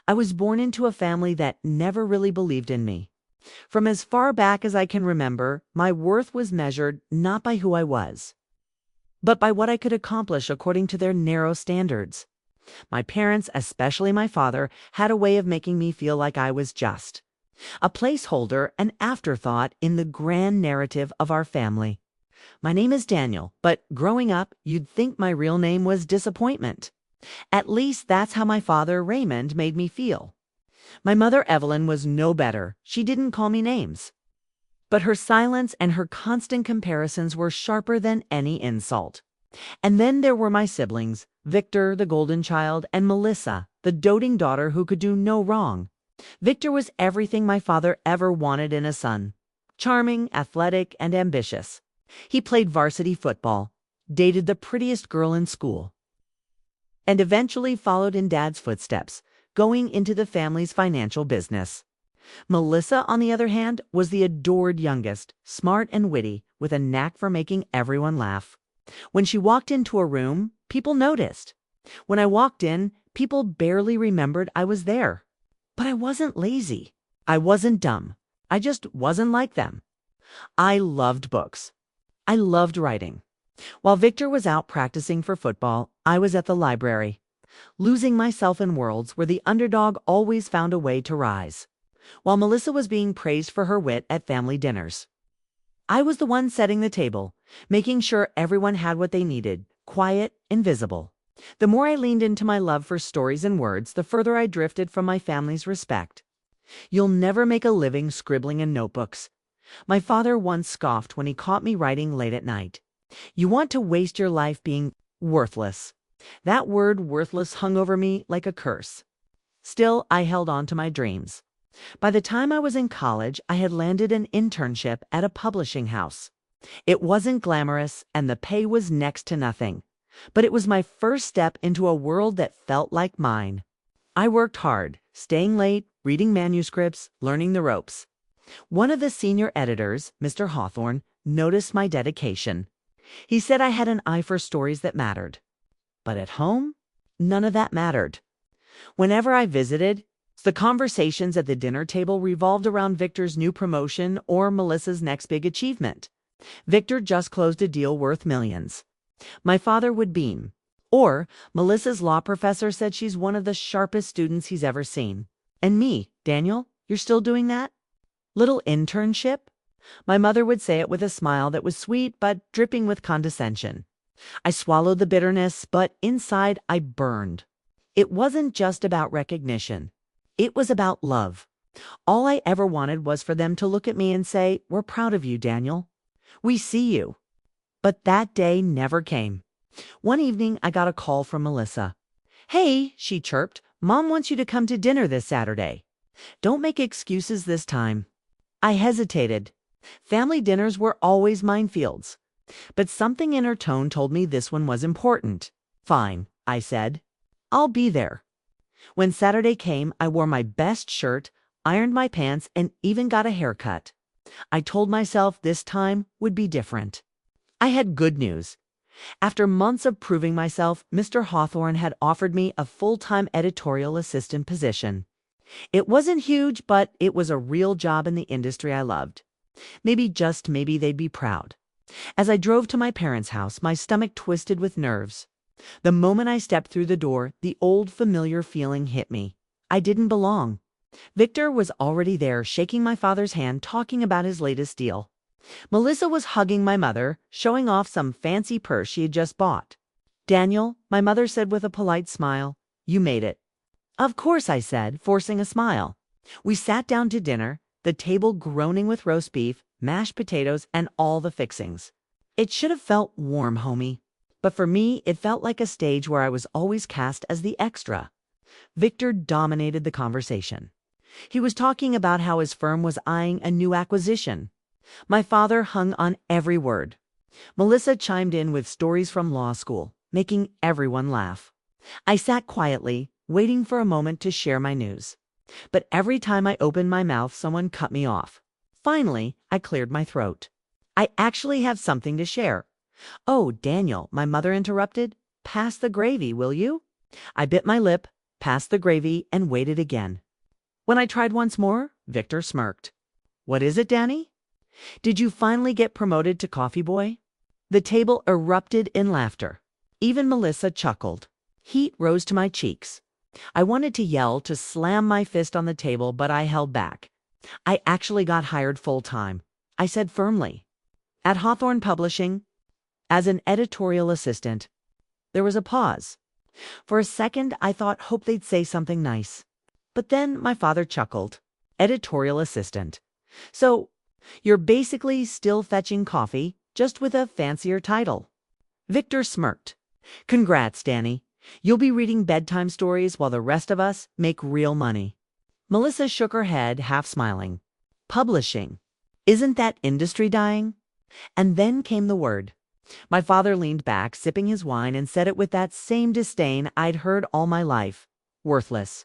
I was born into a family that never really believed in me. From as far back as I can remember, my worth was measured not by who I was, but by what I could accomplish according to their narrow standards. My parents, especially my father, had a way of making me feel like I was just a placeholder, an afterthought in the grand narrative of our family. My name is Daniel, but growing up, you'd think my real name was Disappointment. At least that's how my father, Raymond, made me feel. My mother, Evelyn, was no better. She didn't call me names. But her silence and her constant comparisons were sharper than any insult. And then there were my siblings, Victor, the golden child, and Melissa, the doting daughter who could do no wrong. Victor was everything my father ever wanted in a son. Charming, athletic, and ambitious. He played varsity football, dated the prettiest girl in school, and eventually followed in Dad's footsteps, going into the family's financial business. Melissa, on the other hand, was the adored youngest, smart and witty, with a knack for making everyone laugh. When she walked into a room, people noticed. When I walked in, people barely remembered I was there. But I wasn't lazy. I wasn't dumb. I just wasn't like them. I loved books. I loved writing. While Victor was out practicing for football, I was at the library, losing myself in worlds where the underdog always found a way to rise, while Melissa was being praised for her wit at family dinners. I was the one setting the table, making sure everyone had what they needed, quiet, invisible. The more I leaned into my love for stories and words, the further I drifted from my family's respect. You'll never make a living scribbling in notebooks. My father once scoffed when he caught me writing late at night. You want to waste your life being worthless. That word worthless hung over me like a curse. Still, I held on to my dreams. By the time I was in college, I had landed an internship at a publishing house. It wasn't glamorous and the pay was next to nothing, but it was my first step into a world that felt like mine. I worked hard, staying late, reading manuscripts, learning the ropes. One of the senior editors, Mr. Hawthorne, noticed my dedication. He said I had an eye for stories that mattered. But at home, none of that mattered. Whenever I visited, the conversations at the dinner table revolved around Victor's new promotion or Melissa's next big achievement. Victor just closed a deal worth millions. My father would beam. Or Melissa's law professor said she's one of the sharpest students he's ever seen. And me, Daniel, you're still doing that? Little internship? My mother would say it with a smile that was sweet but dripping with condescension. I swallowed the bitterness, but inside I burned. It wasn't just about recognition. It was about love. All I ever wanted was for them to look at me and say, "We're proud of you, Daniel. We see you." But that day never came. One evening, I got a call from Melissa. "Hey," she chirped, "Mom wants you to come to dinner this Saturday. Don't make excuses this time." I hesitated. Family dinners were always minefields. But something in her tone told me this one was important. "Fine," I said. "I'll be there." When Saturday came, I wore my best shirt, ironed my pants, and even got a haircut. I told myself this time would be different. I had good news. After months of proving myself, Mr. Hawthorne had offered me a full-time editorial assistant position. It wasn't huge, but it was a real job in the industry I loved. Maybe, just maybe, they'd be proud. As I drove to my parents' house, my stomach twisted with nerves. The moment I stepped through the door, the old familiar feeling hit me. I didn't belong. Victor was already there, shaking my father's hand, talking about his latest deal. Melissa was hugging my mother, showing off some fancy purse she had just bought. "Daniel," my mother said with a polite smile, "you made it." "Of course," I said, forcing a smile. We sat down to dinner, the table groaning with roast beef, mashed potatoes, and all the fixings. It should have felt warm, homie. But for me, it felt like a stage where I was always cast as the extra. Victor dominated the conversation. He was talking about how his firm was eyeing a new acquisition. My father hung on every word. Melissa chimed in with stories from law school, making everyone laugh. I sat quietly, waiting for a moment to share my news. But every time I opened my mouth, someone cut me off. Finally, I cleared my throat. "I actually have something to share." "Oh, Daniel," my mother interrupted. "Pass the gravy, will you?" I bit my lip, passed the gravy, and waited again. When I tried once more, Victor smirked. "What is it, Danny? Did you finally get promoted to coffee boy?" The table erupted in laughter. Even Melissa chuckled. Heat rose to my cheeks. I wanted to yell, to slam my fist on the table, but I held back. "I actually got hired full-time," I said firmly. "At Hawthorne Publishing, as an editorial assistant." There was a pause. For a second, I hope they'd say something nice. But then my father chuckled. "Editorial assistant. So, you're basically still fetching coffee, just with a fancier title." Victor smirked. "Congrats, Danny. You'll be reading bedtime stories while the rest of us make real money." Melissa shook her head, half smiling. "Publishing. Isn't that industry dying?" And then came the word. My father leaned back, sipping his wine, and said it with that same disdain I'd heard all my life. "Worthless."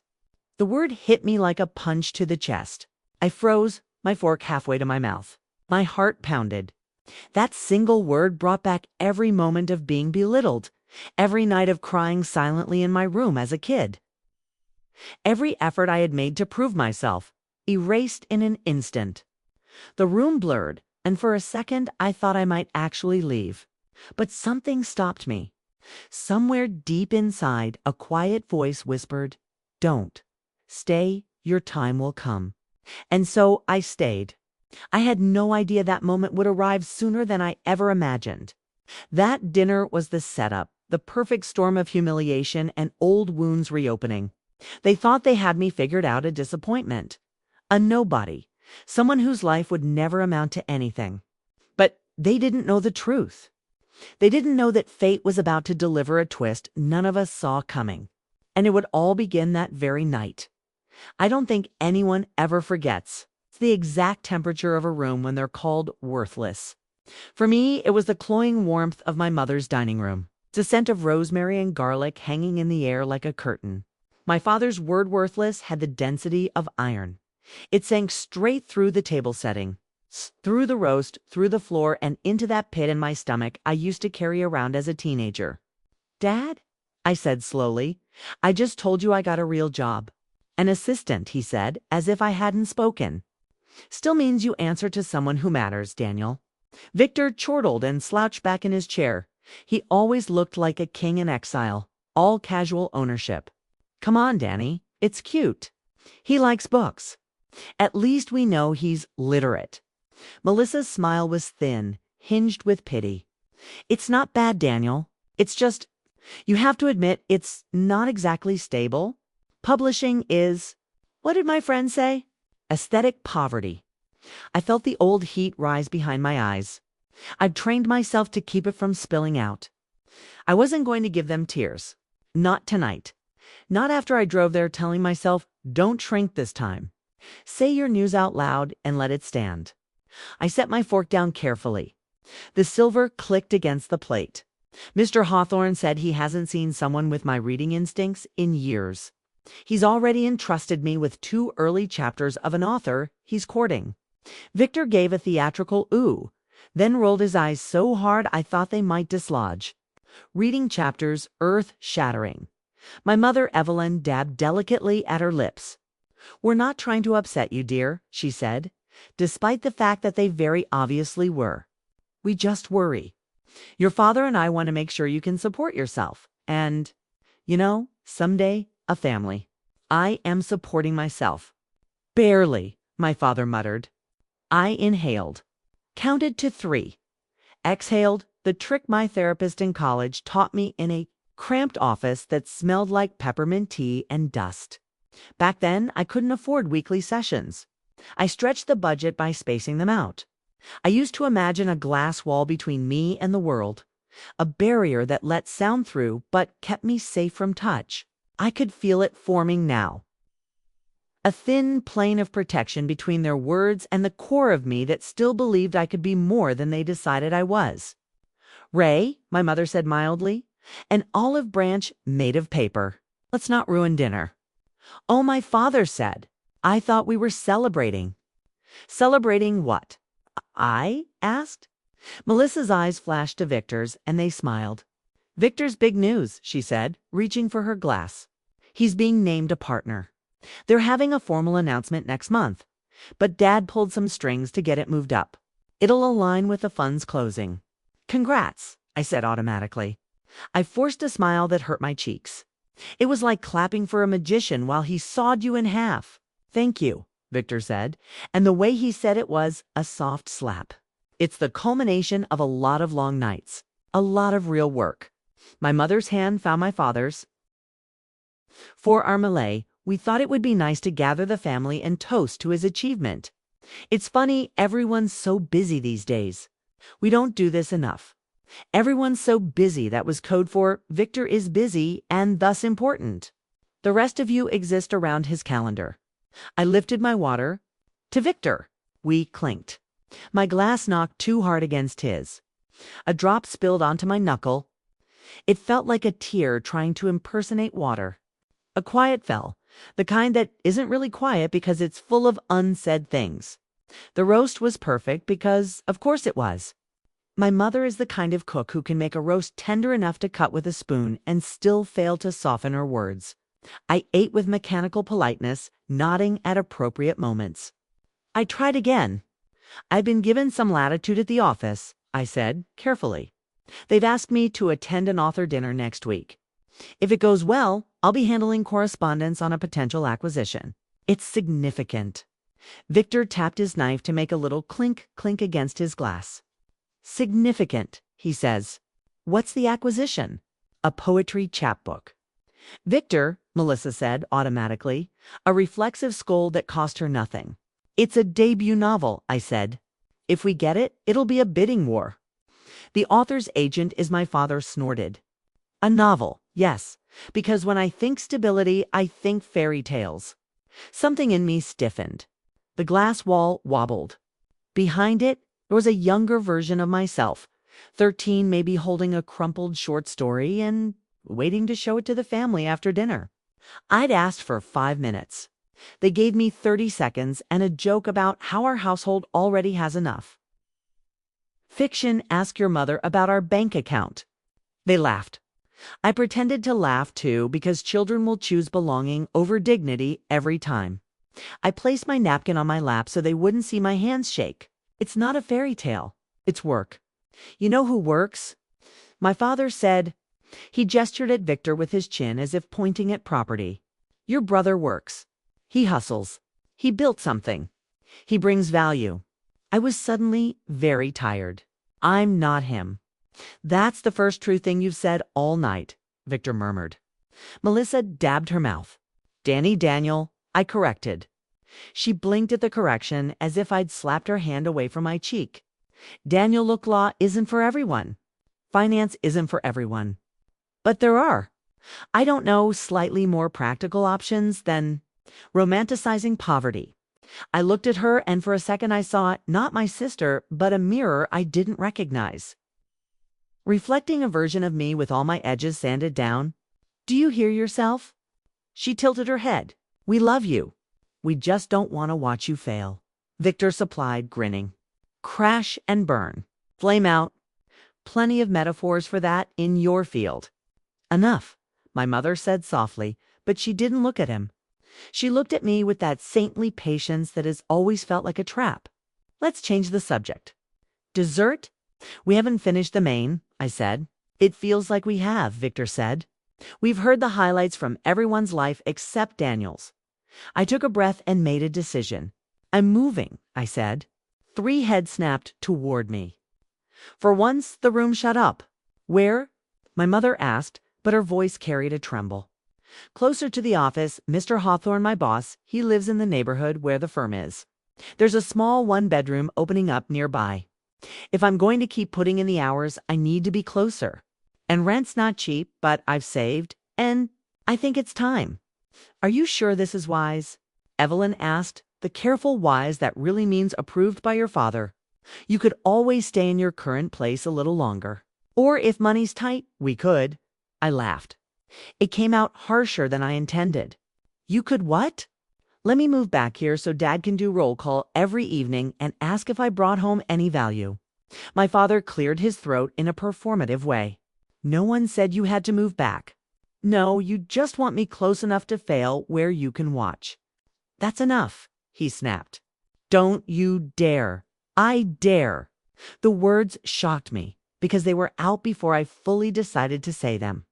The word hit me like a punch to the chest. I froze, my fork halfway to my mouth. My heart pounded. That single word brought back every moment of being belittled, every night of crying silently in my room as a kid. Every effort I had made to prove myself, erased in an instant. The room blurred, and for a second I thought I might actually leave. But something stopped me. Somewhere deep inside, a quiet voice whispered, "Don't. Stay, your time will come." And so I stayed. I had no idea that moment would arrive sooner than I ever imagined. That dinner was the setup, the perfect storm of humiliation and old wounds reopening. They thought they had me figured out, a disappointment. A nobody. Someone whose life would never amount to anything. But they didn't know the truth. They didn't know that fate was about to deliver a twist none of us saw coming. And it would all begin that very night. I don't think anyone ever forgets. It's the exact temperature of a room when they're called worthless. For me, it was the cloying warmth of my mother's dining room. The scent of rosemary and garlic hanging in the air like a curtain. My father's word "worthless" had the density of iron. It sank straight through the table setting, through the roast, through the floor, and into that pit in my stomach I used to carry around as a teenager. "Dad," I said slowly, "I just told you I got a real job." "An assistant," he said, as if I hadn't spoken. "Still means you answer to someone who matters, Daniel." Victor chortled and slouched back in his chair. He always looked like a king in exile, all casual ownership. "Come on, Danny, it's cute. He likes books. At least we know he's literate." Melissa's smile was thin, hinged with pity. "It's not bad, Daniel. It's just, you have to admit, it's not exactly stable. Publishing is, what did my friend say? Aesthetic poverty." I felt the old heat rise behind my eyes. I'd trained myself to keep it from spilling out. I wasn't going to give them tears. Not tonight. Not after I drove there telling myself, "Don't shrink this time. Say your news out loud and let it stand." I set my fork down carefully. The silver clicked against the plate. Mr. Hawthorne said he hasn't seen someone with my reading instincts in years. He's already entrusted me with 2 early chapters of an author he's courting. Victor gave a theatrical ooh, then rolled his eyes so hard I thought they might dislodge. Reading chapters earth-shattering. My mother, Evelyn, dabbed delicately at her lips. "We're not trying to upset you, dear," she said, despite the fact that they very obviously were. "We just worry. Your father and I want to make sure you can support yourself. And, someday, a family." I am supporting myself. "Barely," my father muttered. I inhaled. Counted to 3. Exhaled, the trick my therapist in college taught me in a cramped office that smelled like peppermint tea and dust. Back then, I couldn't afford weekly sessions. I stretched the budget by spacing them out. I used to imagine a glass wall between me and the world, a barrier that let sound through but kept me safe from touch. I could feel it forming now. A thin plane of protection between their words and the core of me that still believed I could be more than they decided I was. "Ray," my mother said mildly, "an olive branch made of paper. Let's not ruin dinner." "Oh," my father said. "I thought we were celebrating." "Celebrating what?" I asked. Melissa's eyes flashed to Victor's, and they smiled. "Victor's big news," she said, reaching for her glass. He's being named a partner. They're having a formal announcement next month, but Dad pulled some strings to get it moved up. It'll align with the fund's closing. Congrats, I said automatically. I forced a smile that hurt my cheeks. It was like clapping for a magician while he sawed you in half. Thank you, Victor said, and the way he said it was a soft slap. It's the culmination of a lot of long nights, a lot of real work. My mother's hand found my father's. For our Malay, we thought it would be nice to gather the family and toast to his achievement. It's funny, everyone's so busy these days. We don't do this enough. Everyone's so busy that was code for Victor is busy and thus important. The rest of you exist around his calendar. I lifted my water. To Victor. We clinked. My glass knocked too hard against his. A drop spilled onto my knuckle. It felt like a tear trying to impersonate water. A quiet fell, the kind that isn't really quiet because it's full of unsaid things. The roast was perfect because, of course it was. My mother is the kind of cook who can make a roast tender enough to cut with a spoon and still fail to soften her words. I ate with mechanical politeness, nodding at appropriate moments. I tried again. I've been given some latitude at the office, I said, carefully. They've asked me to attend an author dinner next week. If it goes well, I'll be handling correspondence on a potential acquisition. It's significant. Victor tapped his knife to make a little clink, clink against his glass. Significant, he says. What's the acquisition? A poetry chapbook. Victor, Melissa said automatically, a reflexive scold that cost her nothing. It's a debut novel, I said. If we get it, it'll be a bidding war. The author's agent is my father snorted. A novel, yes, because when I think stability, I think fairy tales. Something in me stiffened. The glass wall wobbled. Behind it, there was a younger version of myself, 13, maybe holding a crumpled short story and waiting to show it to the family after dinner. I'd asked for 5 minutes. They gave me 30 seconds and a joke about how our household already has enough. Fiction, ask your mother about our bank account. They laughed. I pretended to laugh too because children will choose belonging over dignity every time. I placed my napkin on my lap so they wouldn't see my hands shake. It's not a fairy tale. It's work. You know who works? My father said. He gestured at Victor with his chin as if pointing at property. Your brother works. He hustles. He built something. He brings value. I was suddenly very tired. I'm not him. That's the first true thing you've said all night, Victor murmured. Melissa dabbed her mouth. Danny Daniel, I corrected. She blinked at the correction as if I'd slapped her hand away from my cheek. Daniel Look Law isn't for everyone. Finance isn't for everyone. But there are. I don't know, slightly more practical options than romanticizing poverty. I looked at her and for a second I saw not my sister, but a mirror I didn't recognize. Reflecting a version of me with all my edges sanded down. Do you hear yourself? She tilted her head. We love you. We just don't want to watch you fail. Victor supplied, grinning. Crash and burn. Flame out. Plenty of metaphors for that in your field. Enough, my mother said softly, but she didn't look at him. She looked at me with that saintly patience that has always felt like a trap. Let's change the subject. Dessert? We haven't finished the main, I said. It feels like we have, Victor said. We've heard the highlights from everyone's life except Daniel's. I took a breath and made a decision. I'm moving, I said. 3 heads snapped toward me. For once, the room shut up. Where? My mother asked, but her voice carried a tremble. Closer to the office, Mr. Hawthorne, my boss, he lives in the neighborhood where the firm is. There's a small 1-bedroom opening up nearby. If I'm going to keep putting in the hours, I need to be closer. And rent's not cheap, but I've saved, and I think it's time. Are you sure this is wise? Evelyn asked, the careful wise that really means approved by your father. You could always stay in your current place a little longer. Or if money's tight, we could. I laughed. It came out harsher than I intended. You could what? Let me move back here so Dad can do roll call every evening and ask if I brought home any value. My father cleared his throat in a performative way. No one said you had to move back. No, you just want me close enough to fail where you can watch. That's enough, he snapped. Don't you dare. I dare. The words shocked me because they were out before I fully decided to say them.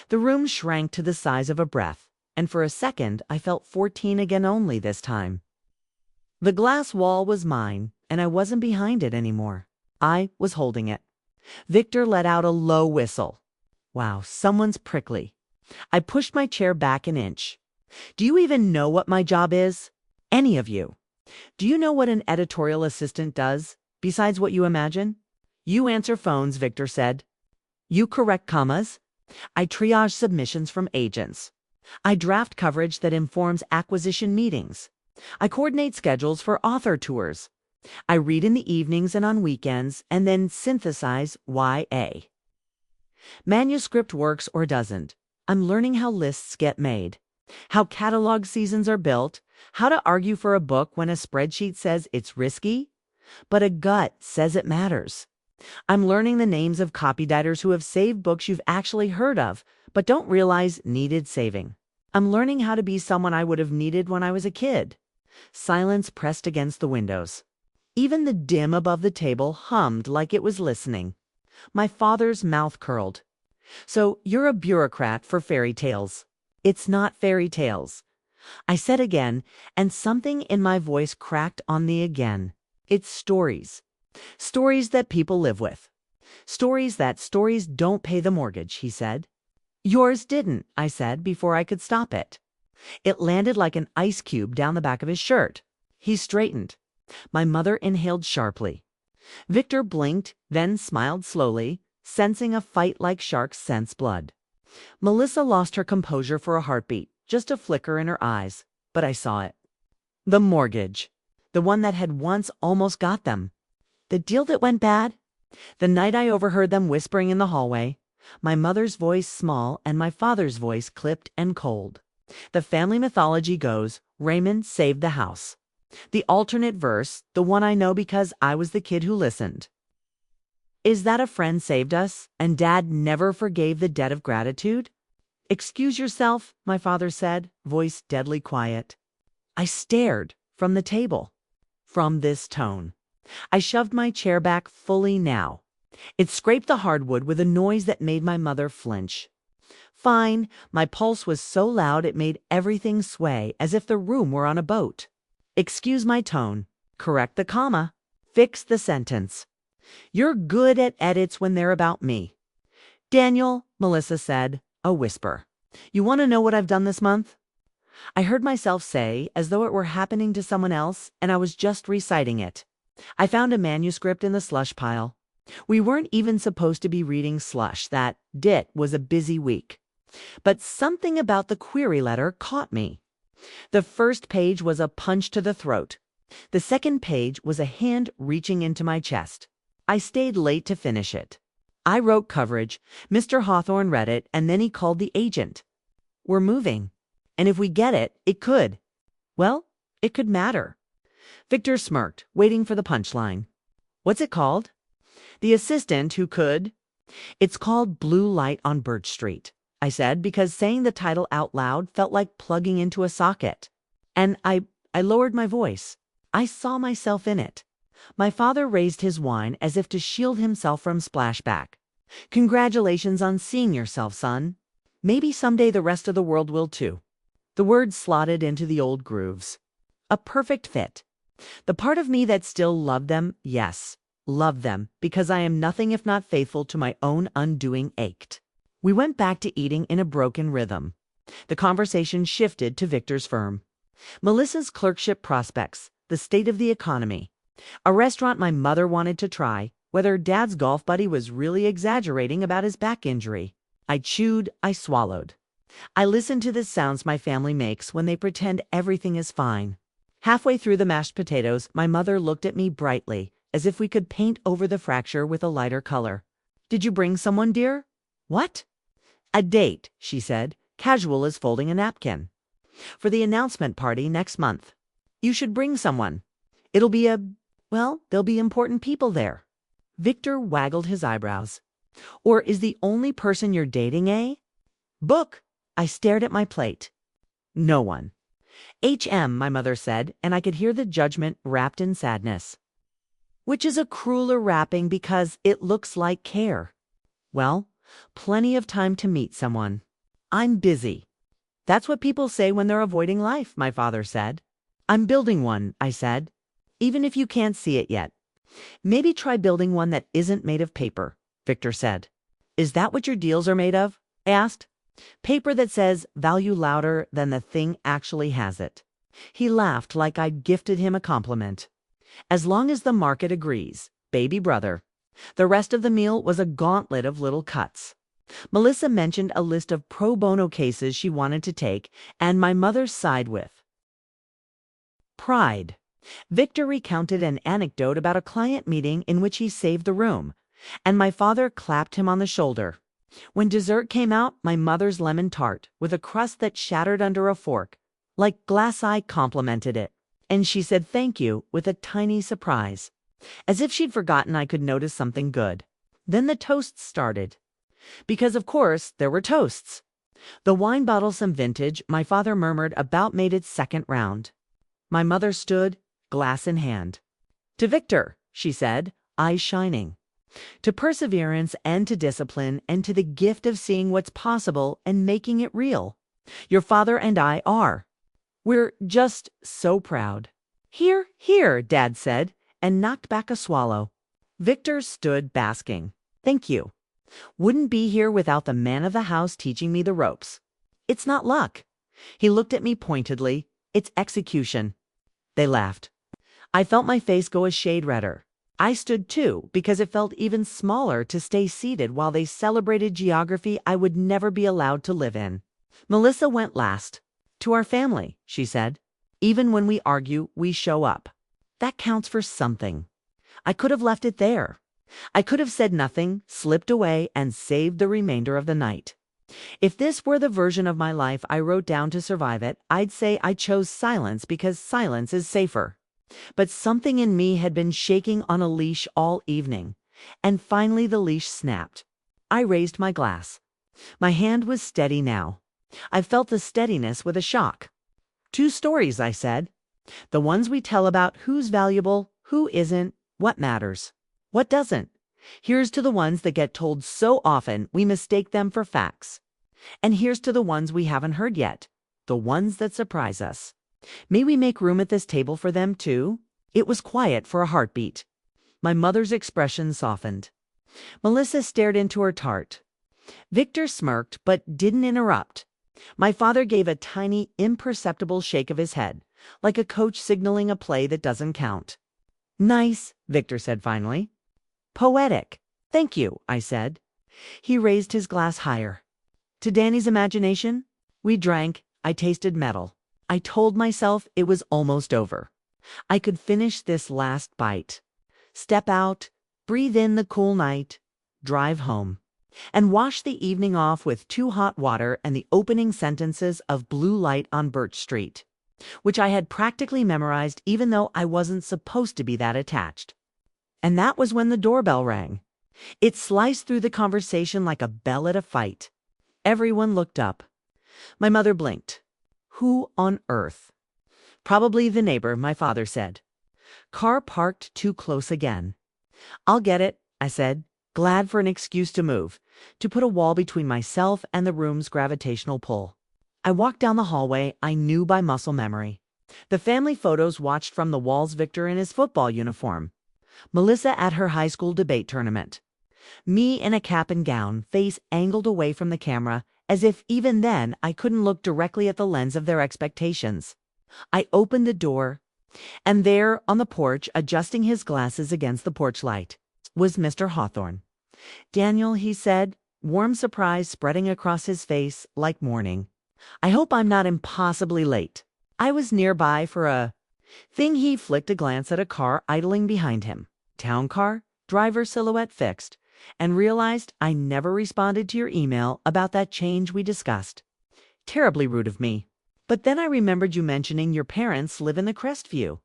The room shrank to the size of a breath, and for a second I felt 14 again only this time. The glass wall was mine, and I wasn't behind it anymore. I was holding it. Victor let out a low whistle. Wow, someone's prickly. I pushed my chair back an inch. Do you even know what my job is? Any of you? Do you know what an editorial assistant does, besides what you imagine? You answer phones, Victor said. You correct commas. I triage submissions from agents. I draft coverage that informs acquisition meetings. I coordinate schedules for author tours. I read in the evenings and on weekends, and then synthesize YA. Manuscript works or doesn't. I'm learning how lists get made, how catalog seasons are built, how to argue for a book when a spreadsheet says it's risky, but a gut says it matters. I'm learning the names of copywriters who have saved books you've actually heard of, but don't realize needed saving. I'm learning how to be someone I would have needed when I was a kid. Silence pressed against the windows. Even the dim above the table hummed like it was listening. My father's mouth curled. So you're a bureaucrat for fairy tales. It's not fairy tales. I said again, and something in my voice cracked on the again. It's stories. Stories that people live with. Stories don't pay the mortgage, he said. Yours didn't, I said before I could stop it. It landed like an ice cube down the back of his shirt. He straightened. My mother inhaled sharply. Victor blinked, then smiled slowly, sensing a fight like sharks sense blood. Melissa lost her composure for a heartbeat, just a flicker in her eyes, but I saw it. The mortgage. The one that had once almost got them. The deal that went bad? The night I overheard them whispering in the hallway, my mother's voice small and my father's voice clipped and cold. The family mythology goes, Raymond saved the house. The alternate verse, the one I know because I was the kid who listened. Is that a friend saved us, and Dad never forgave the debt of gratitude? Excuse yourself, my father said, voice deadly quiet. I stared from the table. From this tone. I shoved my chair back fully now. It scraped the hardwood with a noise that made my mother flinch. Fine, my pulse was so loud it made everything sway as if the room were on a boat. Excuse my tone. Correct the comma. Fix the sentence. You're good at edits when they're about me. Daniel, Melissa said, a whisper. You want to know what I've done this month? I heard myself say, as though it were happening to someone else, and I was just reciting it. I found a manuscript in the slush pile. We weren't even supposed to be reading slush. That was a busy week. But something about the query letter caught me. The first page was a punch to the throat. The second page was a hand reaching into my chest. I stayed late to finish it. I wrote coverage. Mr. Hawthorne read it, and then he called the agent. We're moving. And if we get it, it could. Well, it could matter. Victor smirked, waiting for the punchline. What's it called? The assistant who could. It's called Blue Light on Birch Street, I said, because saying the title out loud felt like plugging into a socket. And I lowered my voice. I saw myself in it. My father raised his wine as if to shield himself from splashback. Congratulations on seeing yourself, son. Maybe someday the rest of the world will too. The words slotted into the old grooves. A perfect fit. The part of me that still loved them, yes, loved them, because I am nothing if not faithful to my own undoing ached. We went back to eating in a broken rhythm. The conversation shifted to Victor's firm. Melissa's clerkship prospects, the state of the economy. A restaurant my mother wanted to try, whether Dad's golf buddy was really exaggerating about his back injury. I chewed, I swallowed. I listened to the sounds my family makes when they pretend everything is fine. Halfway through the mashed potatoes, my mother looked at me brightly, as if we could paint over the fracture with a lighter color. Did you bring someone, dear? What? A date, she said, casual as folding a napkin. For the announcement party next month. You should bring someone. It'll be there'll be important people there. Victor waggled his eyebrows. Or is the only person you're dating a? Book, I stared at my plate. No one. HM, my mother said, and I could hear the judgment wrapped in sadness. Which is a crueler wrapping because it looks like care. Well, plenty of time to meet someone. I'm busy. That's what people say when they're avoiding life, my father said. I'm building one, I said. Even if you can't see it yet. Maybe try building one that isn't made of paper, Victor said. Is that what your deals are made of? I asked. Paper that says value louder than the thing actually has it. He laughed like I'd gifted him a compliment. As long as the market agrees, baby brother. The rest of the meal was a gauntlet of little cuts. Melissa mentioned a list of pro bono cases she wanted to take, and my mother sighed with pride. Victor recounted an anecdote about a client meeting in which he saved the room, and my father clapped him on the shoulder. When dessert came out, my mother's lemon tart, with a crust that shattered under a fork, like glass eye complimented it, and she said thank you with a tiny surprise, as if she'd forgotten I could notice something good. Then the toasts started. Because, of course, there were toasts. The wine bottle, some vintage, my father murmured about made its second round. My mother stood, glass in hand. To Victor, she said, eyes shining. To perseverance and to discipline and to the gift of seeing what's possible and making it real. Your father and I are. We're just so proud. Here, here, Dad said, and knocked back a swallow. Victor stood basking. Thank you. Wouldn't be here without the man of the house teaching me the ropes. It's not luck. He looked at me pointedly. It's execution. They laughed. I felt my face go a shade redder. I stood too, because it felt even smaller to stay seated while they celebrated geography I would never be allowed to live in. Melissa went last. To our family, she said. Even when we argue, we show up. That counts for something. I could have left it there. I could have said nothing, slipped away, and saved the remainder of the night. If this were the version of my life I wrote down to survive it, I'd say I chose silence because silence is safer. But something in me had been shaking on a leash all evening, and finally the leash snapped. I raised my glass. My hand was steady now. I felt the steadiness with a shock. 2 stories, I said. The ones we tell about who's valuable, who isn't, what matters, what doesn't. Here's to the ones that get told so often we mistake them for facts. And here's to the ones we haven't heard yet, the ones that surprise us. May we make room at this table for them, too? It was quiet for a heartbeat. My mother's expression softened. Melissa stared into her tart. Victor smirked, but didn't interrupt. My father gave a tiny, imperceptible shake of his head, like a coach signaling a play that doesn't count. Nice, Victor said finally. Poetic. Thank you, I said. He raised his glass higher. To Danny's imagination, we drank. I tasted metal. I told myself it was almost over. I could finish this last bite. Step out, breathe in the cool night, drive home, and wash the evening off with 2 hot water and the opening sentences of Blue Light on Birch Street, which I had practically memorized even though I wasn't supposed to be that attached. And that was when the doorbell rang. It sliced through the conversation like a bell at a fight. Everyone looked up. My mother blinked. Who on earth? Probably the neighbor, my father said. Car parked too close again. I'll get it, I said, glad for an excuse to move, to put a wall between myself and the room's gravitational pull. I walked down the hallway I knew by muscle memory. The family photos watched from the walls, Victor in his football uniform. Melissa at her high school debate tournament. Me in a cap and gown, face angled away from the camera, as if even then I couldn't look directly at the lens of their expectations. I opened the door, and there on the porch, adjusting his glasses against the porch light, was Mr. Hawthorne. Daniel, he said, warm surprise spreading across his face like morning. I hope I'm not impossibly late. I was nearby for a thing. He flicked a glance at a car idling behind him. Town car, driver silhouette fixed, and realized I never responded to your email about that change we discussed. Terribly rude of me. But then I remembered you mentioning your parents live in the Crestview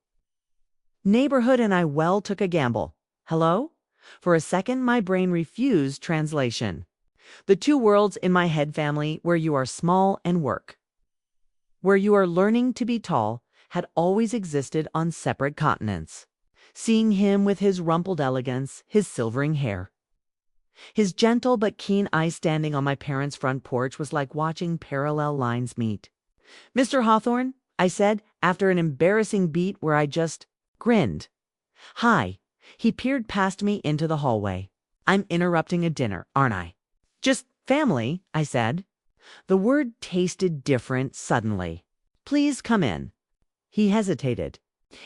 neighborhood, and I took a gamble. Hello? For a second, my brain refused translation. The two worlds in my head family where you are small and work, where you are learning to be tall, had always existed on separate continents. Seeing him with his rumpled elegance, his silvering hair, his gentle but keen eyes standing on my parents' front porch was like watching parallel lines meet. "Mr. Hawthorne," I said, after an embarrassing beat where I just grinned. "Hi." He peered past me into the hallway. "I'm interrupting a dinner, aren't I?" "Just family," I said. The word tasted different suddenly. "Please come in." He hesitated.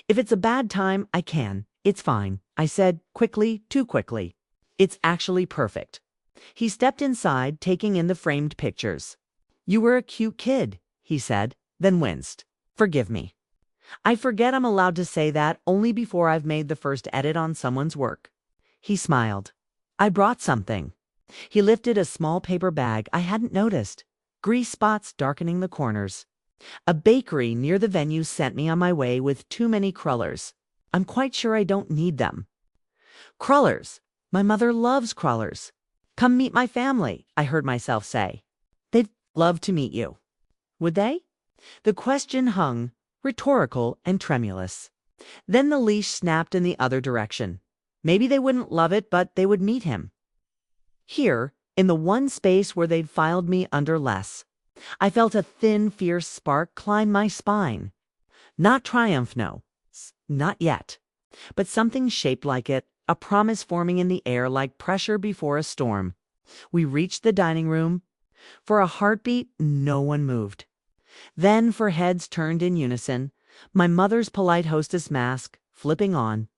"If it's a bad time, I can. It's fine," I said quickly, too quickly. "It's actually perfect." He stepped inside, taking in the framed pictures. "You were a cute kid," he said, then winced. "Forgive me. I forget I'm allowed to say that only before I've made the first edit on someone's work." He smiled. "I brought something." He lifted a small paper bag I hadn't noticed, grease spots darkening the corners. "A bakery near the venue sent me on my way with too many crullers. I'm quite sure I don't need them." "Crullers! My mother loves crullers. Come meet my family," I heard myself say. "They'd love to meet you." Would they? The question hung, rhetorical and tremulous. Then the leash snapped in the other direction. Maybe they wouldn't love it, but they would meet him. Here, in the one space where they'd filed me under less, I felt a thin, fierce spark climb my spine. Not triumph, no. Not yet. But something shaped like it, a promise forming in the air like pressure before a storm. We reached the dining room. For a heartbeat, no one moved. Then, for heads turned in unison, my mother's polite hostess mask flipping on,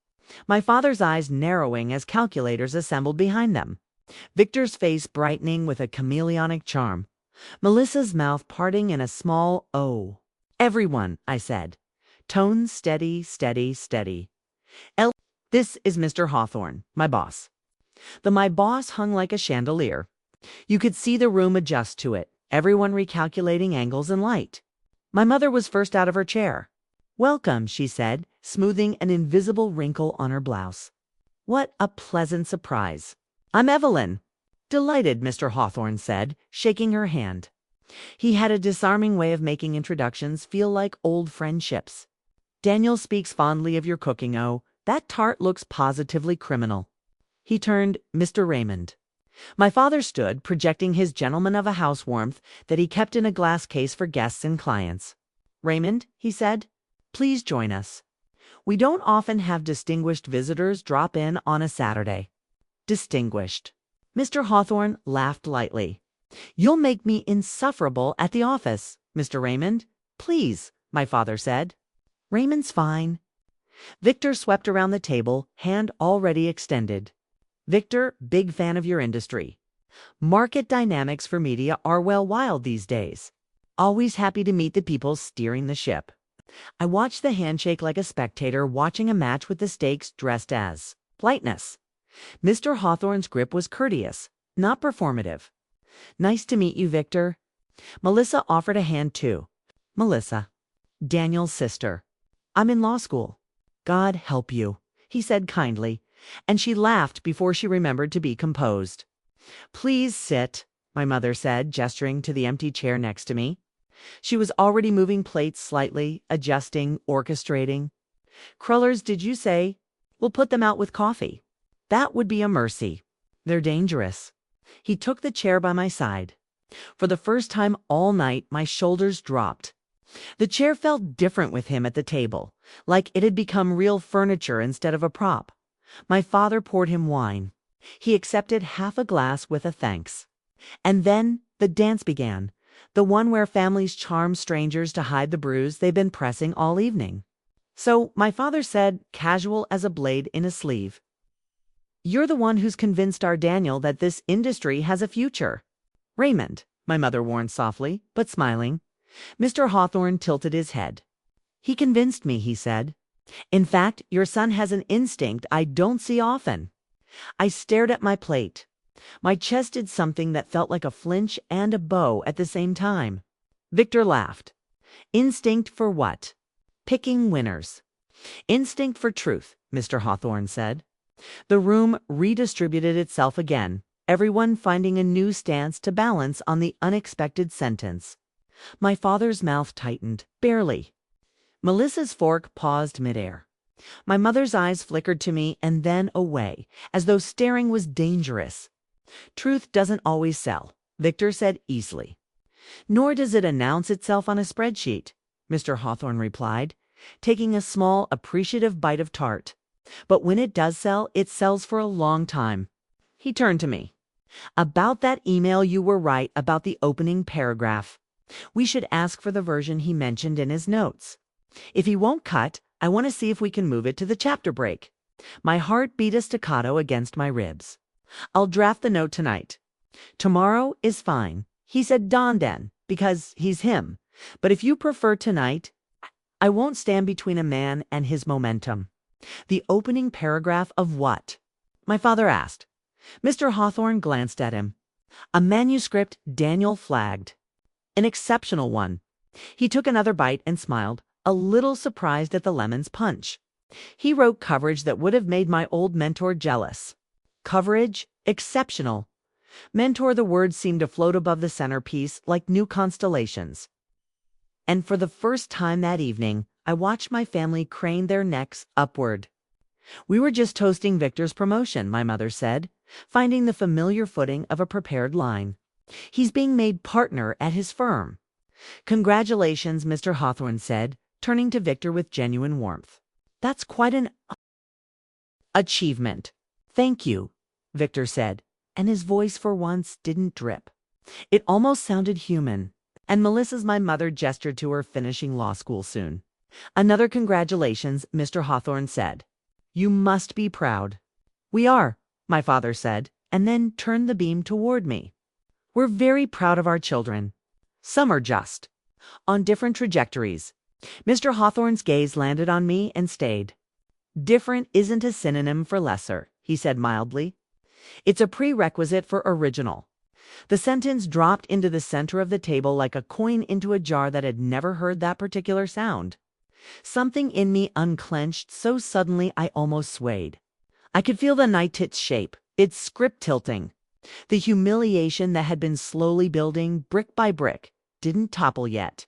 my father's eyes narrowing as calculators assembled behind them, Victor's face brightening with a chameleonic charm, Melissa's mouth parting in a small O. "Everyone," I said. Tones steady, steady, steady. "This is Mr. Hawthorne, my boss." The "my boss" hung like a chandelier. You could see the room adjust to it, everyone recalculating angles and light. My mother was first out of her chair. "Welcome," she said, smoothing an invisible wrinkle on her blouse. What a pleasant surprise. "I'm Evelyn." "Delighted," Mr. Hawthorne said, shaking her hand. He had a disarming way of making introductions feel like old friendships. "Daniel speaks fondly of your cooking. Oh, that tart looks positively criminal." He turned, "Mr. Raymond." My father stood, projecting his gentleman of a house warmth that he kept in a glass case for guests and clients. "Raymond," he said, "please join us. We don't often have distinguished visitors drop in on a Saturday." Distinguished. Mr. Hawthorne laughed lightly. "You'll make me insufferable at the office, Mr. Raymond. Please," my father said. "Raymond's fine." Victor swept around the table, hand already extended. "Victor, big fan of your industry. Market dynamics for media are well wild these days. Always happy to meet the people steering the ship." I watched the handshake like a spectator watching a match with the stakes dressed as politeness. Mr. Hawthorne's grip was courteous, not performative. "Nice to meet you, Victor." Melissa offered a hand too. Melissa, Daniel's sister. "I'm in law school." "God help you," he said kindly, and she laughed before she remembered to be composed. "Please sit," my mother said, gesturing to the empty chair next to me. She was already moving plates slightly, adjusting, orchestrating. "Crullers, did you say? We'll put them out with coffee." "That would be a mercy. They're dangerous." He took the chair by my side. For the first time all night, my shoulders dropped. The chair felt different with him at the table, like it had become real furniture instead of a prop. My father poured him wine. He accepted half a glass with a thanks. And then the dance began, the one where families charm strangers to hide the bruise they've been pressing all evening. So my father said, casual as a blade in a sleeve, "You're the one who's convinced our Daniel that this industry has a future." "Raymond," my mother warned softly, but smiling. Mr. Hawthorne tilted his head. "He convinced me," he said. "In fact, your son has an instinct I don't see often." I stared at my plate. My chest did something that felt like a flinch and a bow at the same time. Victor laughed. "Instinct for what?" "Picking winners." "Instinct for truth," Mr. Hawthorne said. The room redistributed itself again. everyone finding a new stance to balance on the unexpected sentence. My father's mouth tightened, barely. Melissa's fork paused midair. My mother's eyes flickered to me and then away, as though staring was dangerous. Truth doesn't always sell, Victor said easily. Nor does it announce itself on a spreadsheet, Mr. Hawthorne replied, taking a small, appreciative bite of tart. But when it does sell, it sells for a long time. He turned to me. About that email, you were right about the opening paragraph. We should ask for the version he mentioned in his notes. If he won't cut, I want to see if we can move it to the chapter break. My heart beat a staccato against my ribs. I'll draft the note tonight. Tomorrow is fine. He said then, because he's him. But if you prefer tonight, I won't stand between a man and his momentum. The opening paragraph of what? My father asked. Mr. Hawthorne glanced at him. A manuscript Daniel flagged. An exceptional one. He took another bite and smiled, a little surprised at the lemon's punch. He wrote coverage that would have made my old mentor jealous. Coverage exceptional. Mentor, the words seemed to float above the centerpiece like new constellations. And for the first time that evening, I watched my family crane their necks upward. We were just toasting Victor's promotion, my mother said, finding the familiar footing of a prepared line. He's being made partner at his firm. Congratulations, Mr. Hawthorne said, turning to Victor with genuine warmth. That's quite an achievement. Thank you, Victor said, and his voice for once didn't drip. It almost sounded human. And Melissa's my mother gestured to her finishing law school soon. Another congratulations, Mr. Hawthorne said. You must be proud. We are, my father said, and then turned the beam toward me. We're very proud of our children. Some are just on different trajectories. Mr. Hawthorne's gaze landed on me and stayed. Different isn't a synonym for lesser, he said mildly. It's a prerequisite for original. The sentence dropped into the center of the table like a coin into a jar that had never heard that particular sound. Something in me unclenched so suddenly I almost swayed. I could feel the night tit's shape, its script tilting. The humiliation that had been slowly building, brick by brick, didn't topple yet.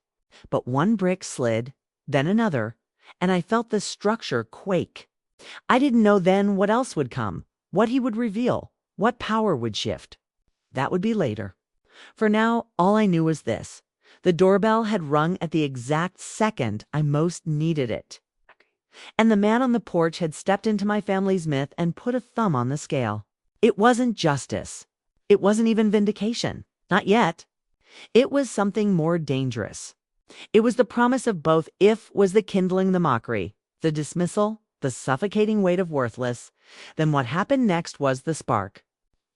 But one brick slid, then another, and I felt the structure quake. I didn't know then what else would come, what he would reveal, what power would shift. That would be later. For now, all I knew was this. The doorbell had rung at the exact second I most needed it. And the man on the porch had stepped into my family's myth and put a thumb on the scale. It wasn't justice. It wasn't even vindication. Not yet. It was something more dangerous. It was the promise of both. If was the kindling, the mockery, the dismissal, the suffocating weight of worthless. Then what happened next was the spark.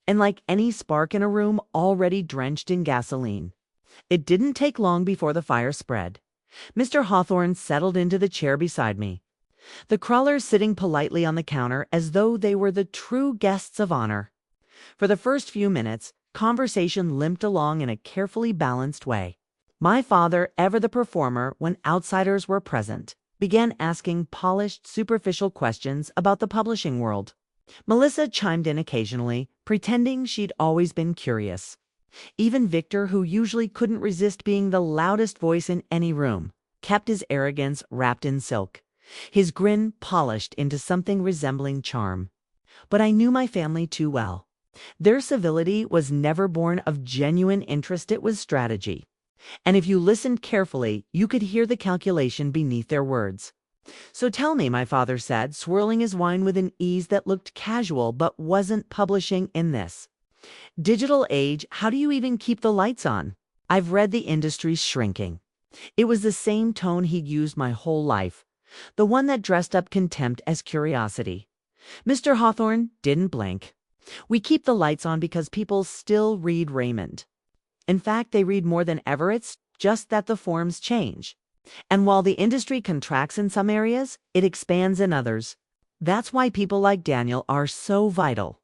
And like any spark in a room already drenched in gasoline, it didn't take long before the fire spread. Mr. Hawthorne settled into the chair beside me, the crawlers sitting politely on the counter as though they were the true guests of honor. For the first few minutes, conversation limped along in a carefully balanced way. My father, ever the performer when outsiders were present, began asking polished, superficial questions about the publishing world. Melissa chimed in occasionally, pretending she'd always been curious. Even Victor, who usually couldn't resist being the loudest voice in any room, kept his arrogance wrapped in silk, his grin polished into something resembling charm. But I knew my family too well. Their civility was never born of genuine interest, it was strategy. And if you listened carefully, you could hear the calculation beneath their words. So tell me, my father said, swirling his wine with an ease that looked casual but wasn't publishing in this digital age, how do you even keep the lights on? I've read the industry's shrinking. It was the same tone he'd used my whole life, the one that dressed up contempt as curiosity. Mr. Hawthorne didn't blink. We keep the lights on because people still read Raymond. In fact, they read more than ever. It's just that the forms change. And while the industry contracts in some areas, it expands in others. That's why people like Daniel are so vital.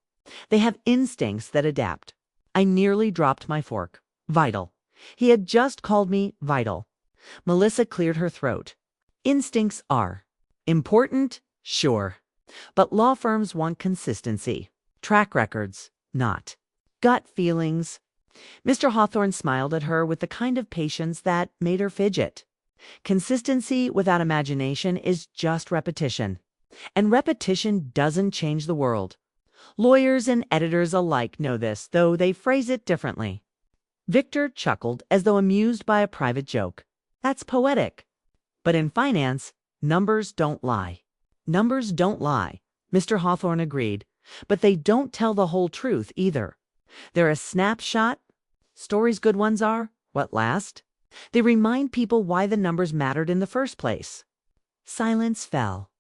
They have instincts that adapt. I nearly dropped my fork. Vital. He had just called me vital. Melissa cleared her throat. Instincts are important, sure. But law firms want consistency. Track records, not. Gut feelings. Mr. Hawthorne smiled at her with the kind of patience that made her fidget. Consistency without imagination is just repetition. And repetition doesn't change the world. Lawyers and editors alike know this, though they phrase it differently. Victor chuckled as though amused by a private joke. That's poetic. But in finance, numbers don't lie. Numbers don't lie, Mr. Hawthorne agreed, but they don't tell the whole truth either. They're a snapshot. Stories good ones are, what last? They remind people why the numbers mattered in the first place. Silence fell.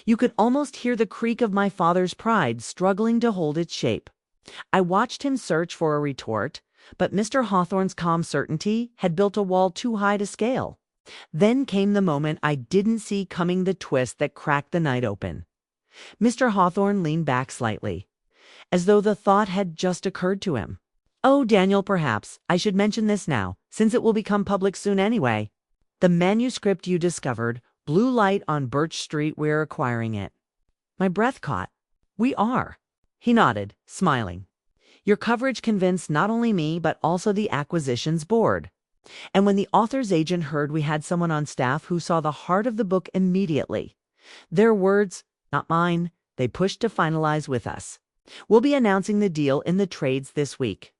You could almost hear the creak of my father's pride struggling to hold its shape. I watched him search for a retort, but Mr. Hawthorne's calm certainty had built a wall too high to scale. Then came the moment I didn't see coming, the twist that cracked the night open. Mr. Hawthorne leaned back slightly, as though the thought had just occurred to him. Oh, Daniel, perhaps I should mention this now, since it will become public soon anyway. The manuscript you discovered, Blue Light on Birch Street, we're acquiring it. My breath caught. We are. He nodded, smiling. Your coverage convinced not only me, but also the acquisitions board. And when the author's agent heard we had someone on staff who saw the heart of the book immediately, their words, not mine, they pushed to finalize with us. We'll be announcing the deal in the trades this week.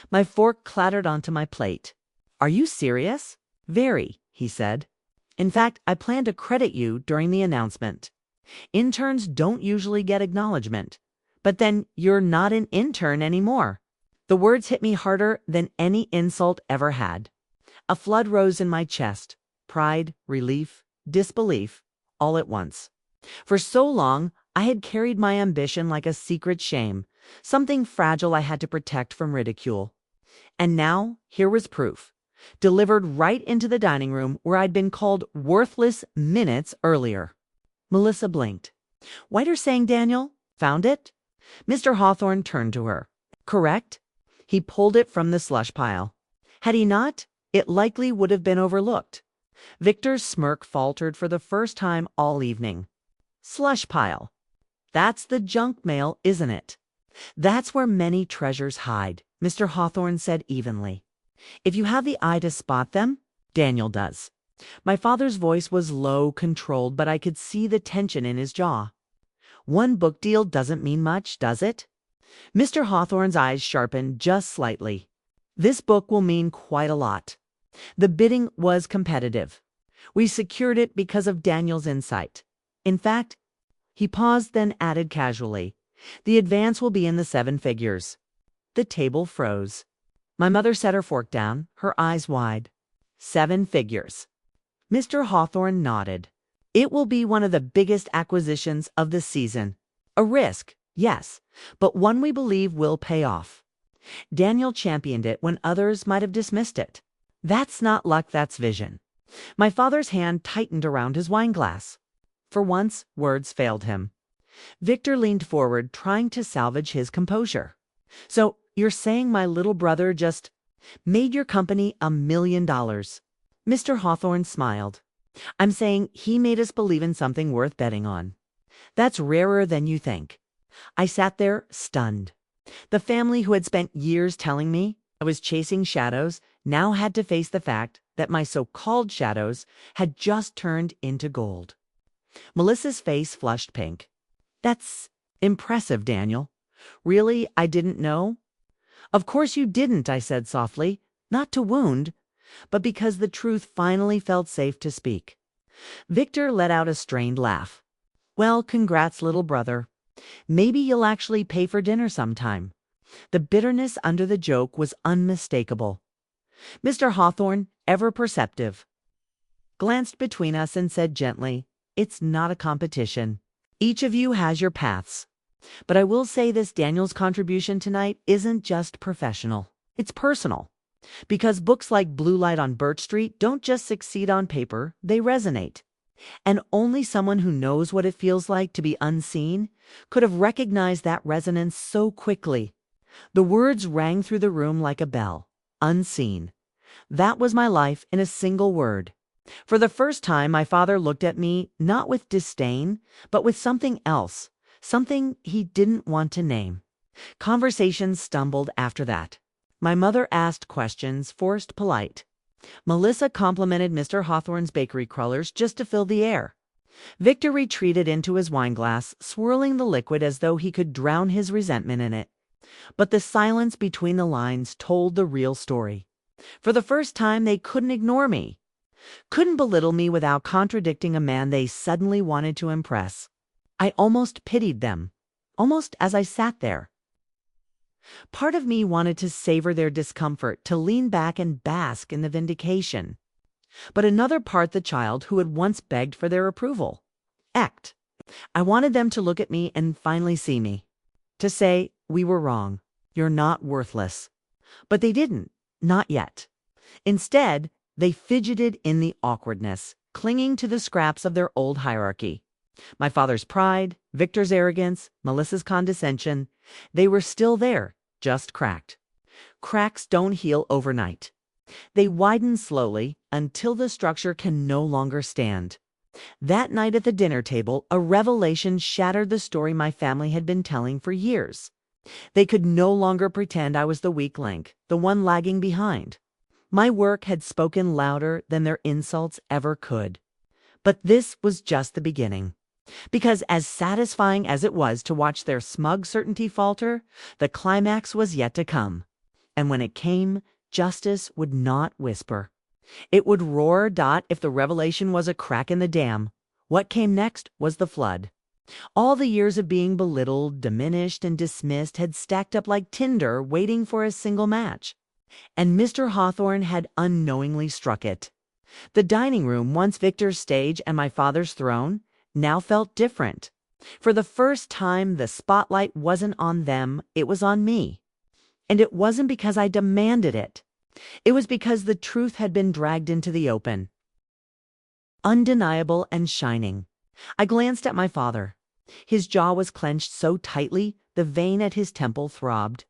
My fork clattered onto my plate. Are you serious? Very, he said. In fact, I plan to credit you during the announcement. Interns don't usually get acknowledgement. But then you're not an intern anymore. The words hit me harder than any insult ever had. A flood rose in my chest. Pride, relief, disbelief, all at once. For so long, I had carried my ambition like a secret shame, something fragile I had to protect from ridicule. And now, here was proof, delivered right into the dining room where I'd been called worthless minutes earlier. Melissa blinked. White are saying, Daniel, found it? Mr. Hawthorne turned to her. Correct? He pulled it from the slush pile. Had he not, it likely would have been overlooked. Victor's smirk faltered for the first time all evening. Slush pile. That's the junk mail, isn't it? That's where many treasures hide, Mr. Hawthorne said evenly. If you have the eye to spot them, Daniel does. My father's voice was low, controlled, but I could see the tension in his jaw. One book deal doesn't mean much, does it? Mr. Hawthorne's eyes sharpened just slightly. This book will mean quite a lot. The bidding was competitive. We secured it because of Daniel's insight. In fact, he paused, then added casually, the advance will be in the 7 figures. The table froze. My mother set her fork down, her eyes wide. 7 figures. Mr. Hawthorne nodded. It will be one of the biggest acquisitions of the season. A risk, yes, but one we believe will pay off. Daniel championed it when others might have dismissed it. That's not luck, that's vision. My father's hand tightened around his wineglass. For once, words failed him. Victor leaned forward, trying to salvage his composure. So, you're saying my little brother just made your company $1 million? Mr. Hawthorne smiled. I'm saying he made us believe in something worth betting on. That's rarer than you think. I sat there, stunned. The family who had spent years telling me I was chasing shadows now had to face the fact that my so-called shadows had just turned into gold. Melissa's face flushed pink. That's impressive, Daniel. Really, I didn't know? Of course you didn't, I said softly, not to wound, but because the truth finally felt safe to speak. Victor let out a strained laugh. Well, congrats, little brother. Maybe you'll actually pay for dinner sometime. The bitterness under the joke was unmistakable. Mr. Hawthorne, ever perceptive, glanced between us and said gently, it's not a competition. Each of you has your paths. But I will say this, Daniel's contribution tonight isn't just professional. It's personal. Because books like Blue Light on Birch Street don't just succeed on paper, they resonate. And only someone who knows what it feels like to be unseen could have recognized that resonance so quickly. The words rang through the room like a bell. Unseen. That was my life in a single word. For the first time, my father looked at me not with disdain, but with something else, something he didn't want to name. Conversations stumbled after that. My mother asked questions, forced polite. Melissa complimented Mr. Hawthorne's bakery crullers just to fill the air. Victor retreated into his wine glass, swirling the liquid as though he could drown his resentment in it. But the silence between the lines told the real story. For the first time, they couldn't ignore me, couldn't belittle me without contradicting a man they suddenly wanted to impress. I almost pitied them, almost as I sat there. Part of me wanted to savor their discomfort, to lean back and bask in the vindication. But another part, the child who had once begged for their approval. Act. I wanted them to look at me and finally see me. To say, we were wrong. You're not worthless. But they didn't. Not yet. Instead, they fidgeted in the awkwardness, clinging to the scraps of their old hierarchy. My father's pride, Victor's arrogance, Melissa's condescension, they were still there, just cracked. Cracks don't heal overnight. They widen slowly until the structure can no longer stand. That night at the dinner table, a revelation shattered the story my family had been telling for years. They could no longer pretend I was the weak link, the one lagging behind. My work had spoken louder than their insults ever could. But this was just the beginning. Because as satisfying as it was to watch their smug certainty falter, the climax was yet to come. And when it came, justice would not whisper. It would roar. If the revelation was a crack in the dam, what came next was the flood. All the years of being belittled, diminished, and dismissed had stacked up like tinder waiting for a single match. And Mr. Hawthorne had unknowingly struck it. The dining room, once Victor's stage and my father's throne, now felt different. For the first time, the spotlight wasn't on them, it was on me. And it wasn't because I demanded it. It was because the truth had been dragged into the open. Undeniable and shining. I glanced at my father. His jaw was clenched so tightly, the vein at his temple throbbed.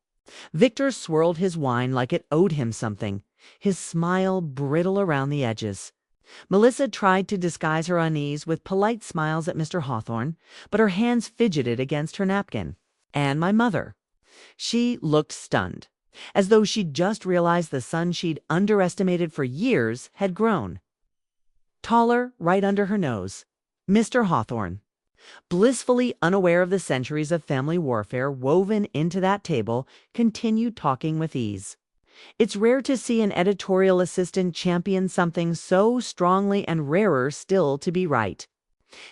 Victor swirled his wine like it owed him something, his smile brittle around the edges. Melissa tried to disguise her unease with polite smiles at Mr. Hawthorne, but her hands fidgeted against her napkin. And my mother. She looked stunned, as though she'd just realized the son she'd underestimated for years had grown. Taller, right under her nose. Mr. Hawthorne. Blissfully unaware of the centuries of family warfare woven into that table, continued talking with ease. It's rare to see an editorial assistant champion something so strongly, and rarer still to be right.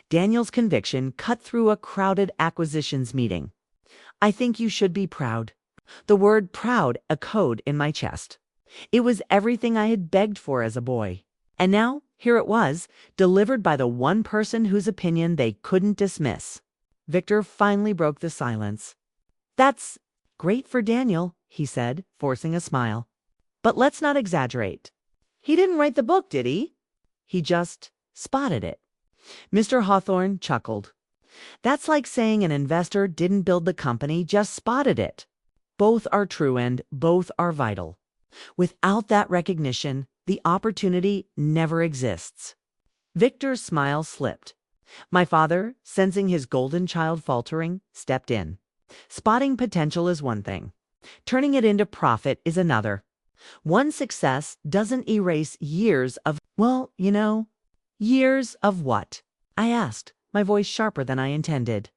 Daniel's conviction cut through a crowded acquisitions meeting. I think you should be proud. The word proud echoed in my chest. It was everything I had begged for as a boy. And now, here it was, delivered by the one person whose opinion they couldn't dismiss. Victor finally broke the silence. That's great for Daniel, he said, forcing a smile. But let's not exaggerate. He didn't write the book, did he? He just spotted it. Mr. Hawthorne chuckled. That's like saying an investor didn't build the company, just spotted it. Both are true and both are vital. Without that recognition, the opportunity never exists. Victor's smile slipped. My father, sensing his golden child faltering, stepped in. Spotting potential is one thing. Turning it into profit is another. One success doesn't erase years of, years of what? I asked, my voice sharper than I intended.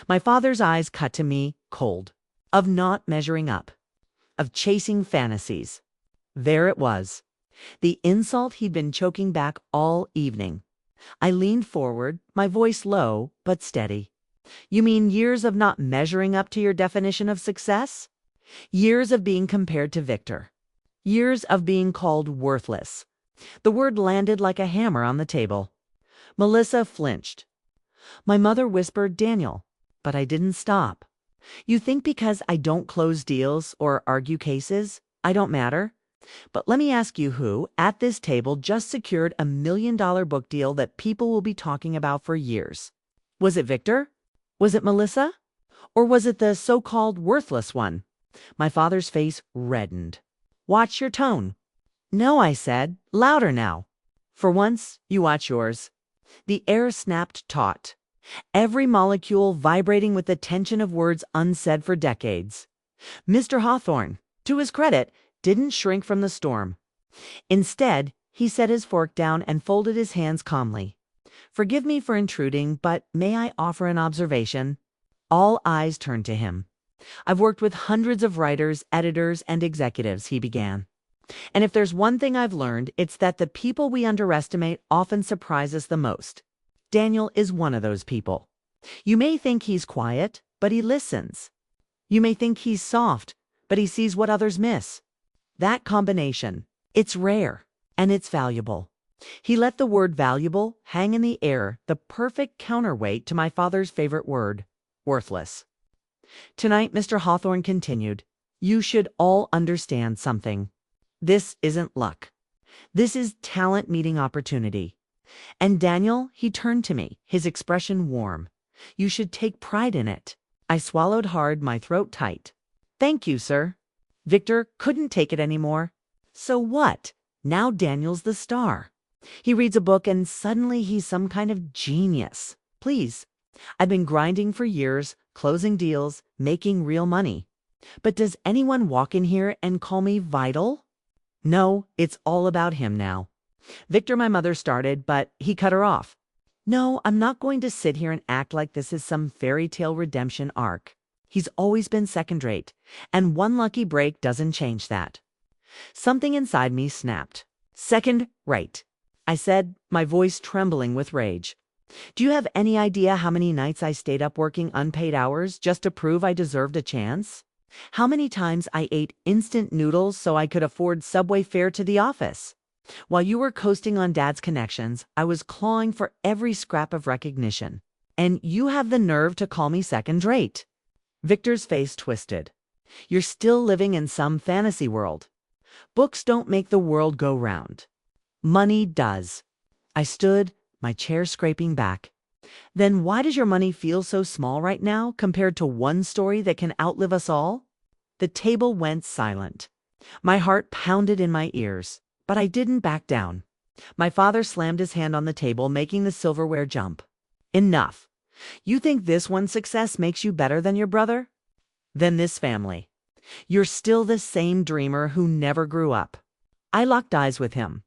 My father's eyes cut to me cold. Of not measuring up. Of chasing fantasies. There it was. The insult he'd been choking back all evening. I leaned forward, my voice low but steady. You mean years of not measuring up to your definition of success? Years of being compared to Victor. Years of being called worthless. The word landed like a hammer on the table. Melissa flinched. My mother whispered, Daniel, but I didn't stop. You think because I don't close deals or argue cases, I don't matter? But let me ask you who, at this table, just secured $1 million book deal that people will be talking about for years. Was it Victor? Was it Melissa? Or was it the so-called worthless one? My father's face reddened. Watch your tone. No, I said, louder now. For once, you watch yours. The air snapped taut. Every molecule vibrating with the tension of words unsaid for decades. Mr. Hawthorne, to his credit, didn't shrink from the storm. Instead, he set his fork down and folded his hands calmly. Forgive me for intruding, but may I offer an observation? All eyes turned to him. I've worked with hundreds of writers, editors, and executives, he began. And if there's one thing I've learned, it's that the people we underestimate often surprise us the most. Daniel is one of those people. You may think he's quiet, but he listens. You may think he's soft, but he sees what others miss. That combination, it's rare, and it's valuable. He let the word valuable hang in the air, the perfect counterweight to my father's favorite word, worthless. Tonight, Mr. Hawthorne continued, you should all understand something. This isn't luck. This is talent meeting opportunity. And Daniel, he turned to me, his expression warm. You should take pride in it. I swallowed hard, my throat tight. Thank you, sir. Victor couldn't take it anymore. So what? Now Daniel's the star. He reads a book and suddenly he's some kind of genius. Please. I've been grinding for years, closing deals, making real money. But does anyone walk in here and call me vital? No, it's all about him now. Victor, my mother started, but he cut her off. No, I'm not going to sit here and act like this is some fairy tale redemption arc. He's always been second rate, and one lucky break doesn't change that. Something inside me snapped. Second rate, I said, my voice trembling with rage. Do you have any idea how many nights I stayed up working unpaid hours just to prove I deserved a chance? How many times I ate instant noodles so I could afford subway fare to the office? While you were coasting on Dad's connections, I was clawing for every scrap of recognition. And you have the nerve to call me second rate. Victor's face twisted. You're still living in some fantasy world. Books don't make the world go round. Money does. I stood, my chair scraping back. Then why does your money feel so small right now compared to one story that can outlive us all? The table went silent. My heart pounded in my ears, but I didn't back down. My father slammed his hand on the table, making the silverware jump. Enough. You think this one success makes you better than your brother? Than this family. You're still the same dreamer who never grew up. I locked eyes with him.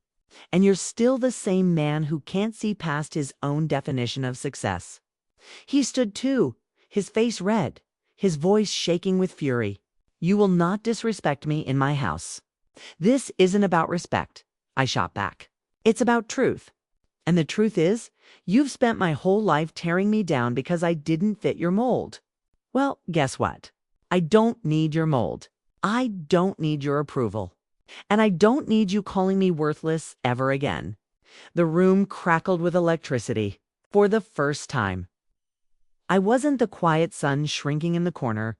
And you're still the same man who can't see past his own definition of success. He stood too, his face red, his voice shaking with fury. You will not disrespect me in my house. This isn't about respect, I shot back. It's about truth. And the truth is, you've spent my whole life tearing me down because I didn't fit your mold. Well, guess what? I don't need your mold. I don't need your approval. And I don't need you calling me worthless ever again. The room crackled with electricity for the first time. I wasn't the quiet sun shrinking in the corner.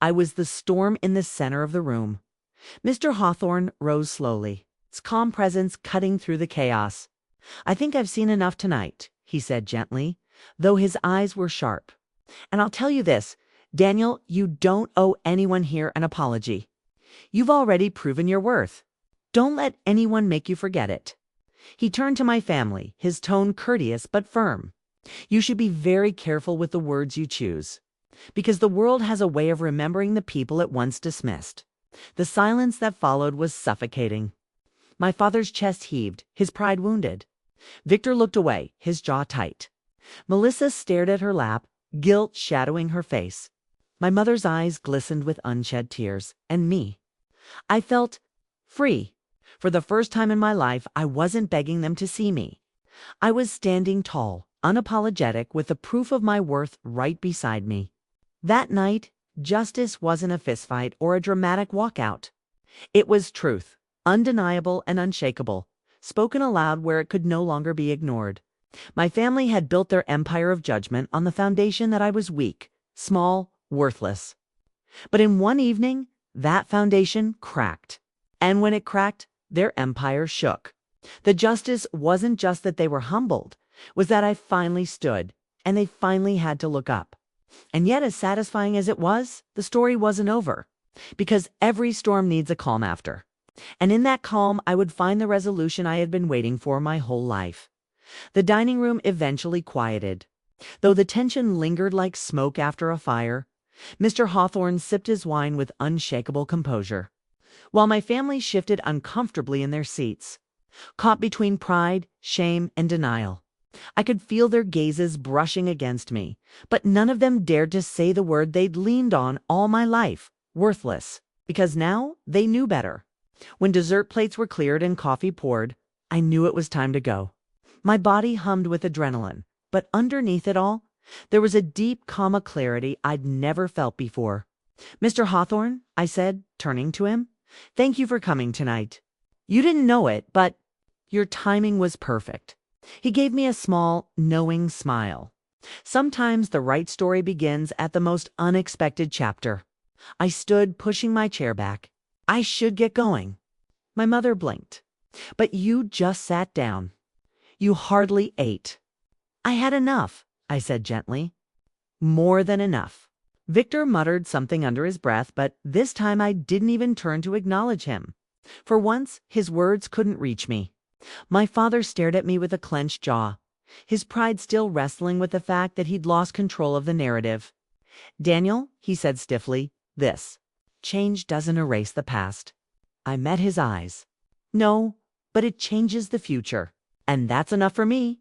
I was the storm in the center of the room. Mr. Hawthorne rose slowly, his calm presence cutting through the chaos. I think I've seen enough tonight, he said gently, though his eyes were sharp. And I'll tell you this, Daniel, you don't owe anyone here an apology. You've already proven your worth. Don't let anyone make you forget it. He turned to my family, his tone courteous but firm. You should be very careful with the words you choose, because the world has a way of remembering the people it once dismissed. The silence that followed was suffocating. My father's chest heaved, his pride wounded. Victor looked away, his jaw tight. Melissa stared at her lap, guilt shadowing her face. My mother's eyes glistened with unshed tears, and me. I felt free. For the first time in my life, I wasn't begging them to see me. I was standing tall, unapologetic, with the proof of my worth right beside me. That night, justice wasn't a fistfight or a dramatic walkout. It was truth, undeniable and unshakable, spoken aloud where it could no longer be ignored. My family had built their empire of judgment on the foundation that I was weak, small, worthless. But in one evening, that foundation cracked. And when it cracked, their empire shook. The justice wasn't just that they were humbled, was that I finally stood, and they finally had to look up. And yet, as satisfying as it was, the story wasn't over, because every storm needs a calm after. And in that calm, I would find the resolution I had been waiting for my whole life. The dining room eventually quieted. Though the tension lingered like smoke after a fire, Mr. Hawthorne sipped his wine with unshakable composure, while my family shifted uncomfortably in their seats, caught between pride, shame, and denial. I could feel their gazes brushing against me, but none of them dared to say the word they'd leaned on all my life, worthless, because now they knew better. When dessert plates were cleared and coffee poured, I knew it was time to go. My body hummed with adrenaline, but underneath it all, there was a deep, calm clarity I'd never felt before. "Mr. Hawthorne," I said, turning to him, "thank you for coming tonight. You didn't know it, but your timing was perfect." He gave me a small, knowing smile. Sometimes the right story begins at the most unexpected chapter. I stood, pushing my chair back. "I should get going." My mother blinked. "But you just sat down. You hardly ate." "I had enough," I said gently. "More than enough." Victor muttered something under his breath, but this time I didn't even turn to acknowledge him. For once, his words couldn't reach me. My father stared at me with a clenched jaw, his pride still wrestling with the fact that he'd lost control of the narrative. "Daniel," he said stiffly, "this change doesn't erase the past." I met his eyes. "No, but it changes the future. And that's enough for me."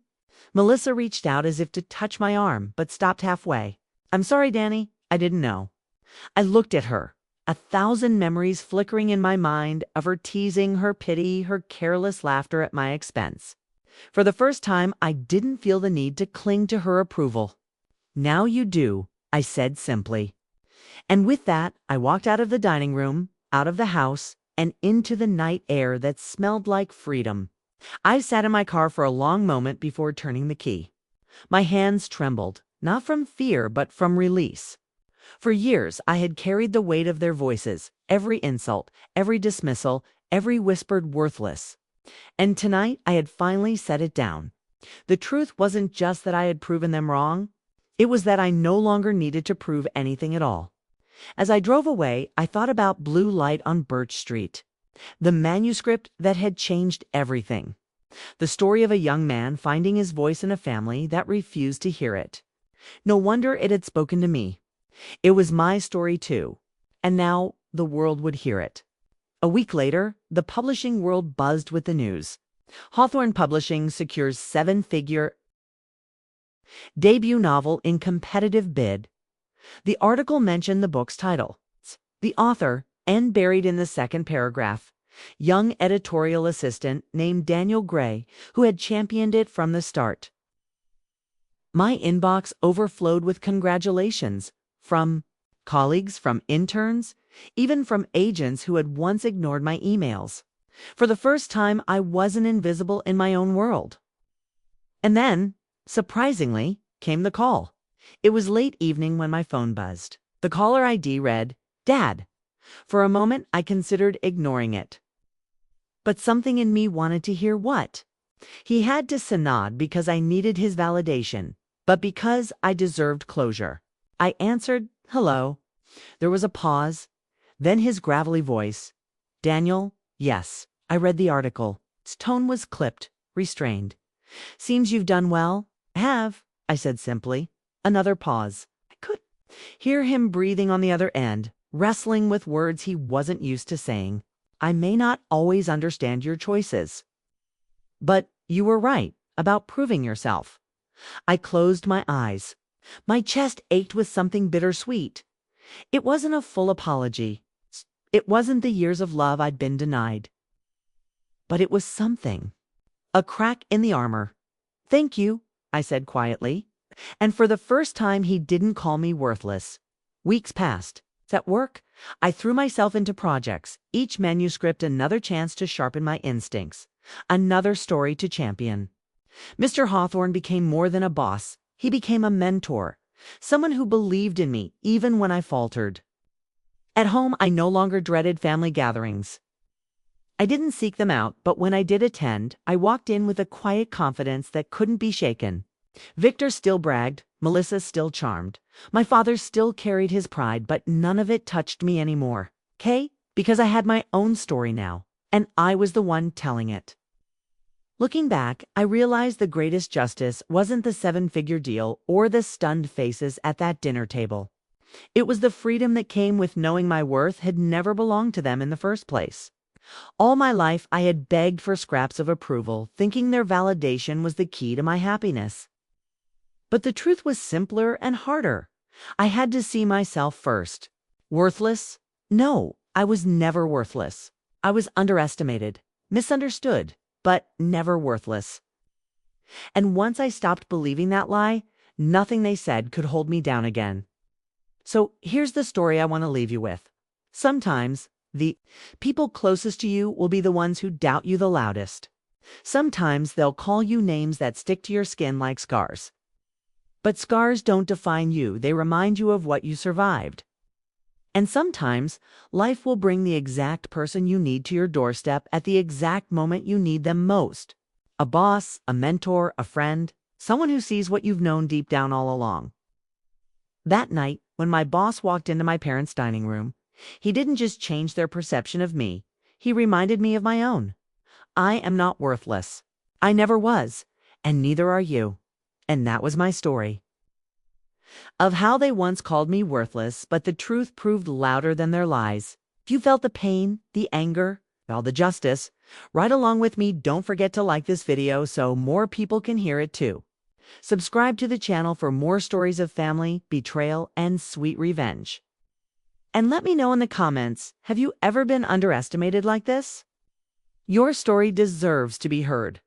Melissa reached out as if to touch my arm, but stopped halfway. "I'm sorry, Danny. I didn't know." I looked at her, a thousand memories flickering in my mind of her teasing, her pity, her careless laughter at my expense. For the first time, I didn't feel the need to cling to her approval. "Now you do," I said simply. And with that, I walked out of the dining room, out of the house, and into the night air that smelled like freedom. I sat in my car for a long moment before turning the key. My hands trembled, not from fear, but from release. For years, I had carried the weight of their voices, every insult, every dismissal, every whispered worthless. And tonight, I had finally set it down. The truth wasn't just that I had proven them wrong. It was that I no longer needed to prove anything at all. As I drove away, I thought about Blue Light on Birch Street, the manuscript that had changed everything. The story of a young man finding his voice in a family that refused to hear it. No wonder it had spoken to me. It was my story too, and now the world would hear it. A week later, the publishing world buzzed with the news. Hawthorne Publishing secures seven-figure debut novel in competitive bid. The article mentioned the book's title, the author, and buried in the second paragraph, young editorial assistant named Daniel Gray, who had championed it from the start. My inbox overflowed with congratulations from colleagues, from interns, even from agents who had once ignored my emails. For the first time, I wasn't invisible in my own world. And then, surprisingly, came the call. It was late evening when my phone buzzed. The caller ID read, "Dad." For a moment, I considered ignoring it. But something in me wanted to hear what. He had to nod because I needed his validation, but because I deserved closure. I answered, "Hello." There was a pause, then his gravelly voice. "Daniel, yes, I read the article." Its tone was clipped, restrained. "Seems you've done well." "I have," I said simply. Another pause. I could hear him breathing on the other end, wrestling with words he wasn't used to saying. "I may not always understand your choices, but you were right about proving yourself." I closed my eyes. My chest ached with something bittersweet. It wasn't a full apology. It wasn't the years of love I'd been denied. But it was something. A crack in the armor. "Thank you," I said quietly. And for the first time, he didn't call me worthless. Weeks passed. At work, I threw myself into projects, each manuscript another chance to sharpen my instincts, another story to champion. Mr. Hawthorne became more than a boss. He became a mentor, someone who believed in me even when I faltered. At home, I no longer dreaded family gatherings. I didn't seek them out, but when I did attend, I walked in with a quiet confidence that couldn't be shaken. Victor still bragged, Melissa still charmed. My father still carried his pride, but none of it touched me anymore. Because I had my own story now, and I was the one telling it. Looking back, I realized the greatest justice wasn't the seven-figure deal or the stunned faces at that dinner table. It was the freedom that came with knowing my worth had never belonged to them in the first place. All my life, I had begged for scraps of approval, thinking their validation was the key to my happiness. But the truth was simpler and harder. I had to see myself first. Worthless? No, I was never worthless. I was underestimated, misunderstood, but never worthless. And once I stopped believing that lie, nothing they said could hold me down again. So here's the story I want to leave you with. Sometimes, the people closest to you will be the ones who doubt you the loudest. Sometimes they'll call you names that stick to your skin like scars. But scars don't define you, they remind you of what you survived. And sometimes, life will bring the exact person you need to your doorstep at the exact moment you need them most. A boss, a mentor, a friend, someone who sees what you've known deep down all along. That night, when my boss walked into my parents' dining room, he didn't just change their perception of me, he reminded me of my own. I am not worthless. I never was, and neither are you. And that was my story. Of how they once called me worthless, but the truth proved louder than their lies. If you felt the pain, the anger, all the justice, right along with me, don't forget to like this video so more people can hear it too. Subscribe to the channel for more stories of family, betrayal, and sweet revenge. And let me know in the comments, have you ever been underestimated like this? Your story deserves to be heard.